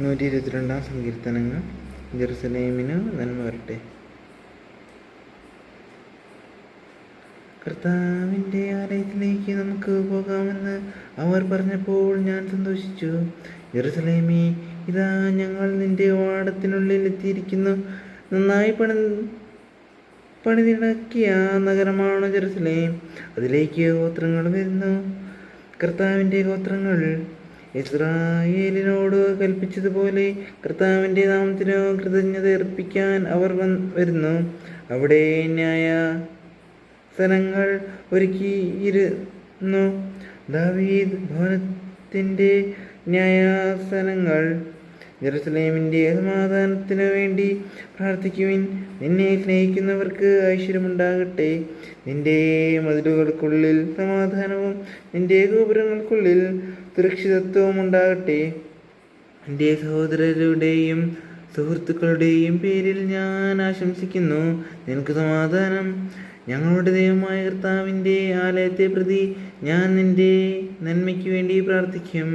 122 സങ്കീർത്തനങ്ങൾ. ജെറുസലേമിന് നന്മ വരട്ടെ. കർത്താവിൻ്റെ ആലയത്തിലേക്ക് നമുക്ക് പോകാമെന്ന് അവർ പറഞ്ഞപ്പോൾ ഞാൻ സന്തോഷിച്ചു. ജെറുസലേമേ, ഇതാ ഞങ്ങൾ നിന്റെ വാടത്തിനുള്ളിൽ എത്തിയിരിക്കുന്നു. നന്നായി പണിതിണക്കിയ നഗരമാണ് ജെറുസലേം. അതിലേക്ക് ഗോത്രങ്ങൾ വരുന്നു. കർത്താവിൻ്റെ ഗോത്രങ്ങൾ ഇസ്രായേലിനോട് കൽപ്പിച്ചതുപോലെ കർത്താവിൻ്റെ നാമത്തിന് കൃതജ്ഞത അർപ്പിക്കാൻ അവർ വരുന്നു. അവിടെ ന്യായാസനങ്ങൾ ഒരുക്കിയിരുന്നു. ദാവീദ് ഭവനത്തിൻ്റെ ന്യായാസനങ്ങൾ. ജെറുസലേമിൻ്റെ സമാധാനത്തിനു വേണ്ടി പ്രാർത്ഥിക്കുവിൻ. നിന്നെ സ്നേഹിക്കുന്നവർക്ക് ഐശ്വര്യമുണ്ടാകട്ടെ. നിന്റെ മതിലുകൾക്കുള്ളിൽ സമാധാനവും നിന്റെ ഗോപുരങ്ങൾക്കുള്ളിൽ സുരക്ഷിതത്വവും ഉണ്ടാകട്ടെ. എൻ്റെ സഹോദരരുടെയും സുഹൃത്തുക്കളുടെയും പേരിൽ ഞാൻ ആശംസിക്കുന്നു. നിനക്ക് സമാധാനം. ഞങ്ങളുടെ ദൈവമായ കർത്താവിൻ്റെ ആലയത്തെ പ്രതി ഞാൻ നിന്റെ നന്മയ്ക്ക് വേണ്ടി പ്രാർത്ഥിക്കും.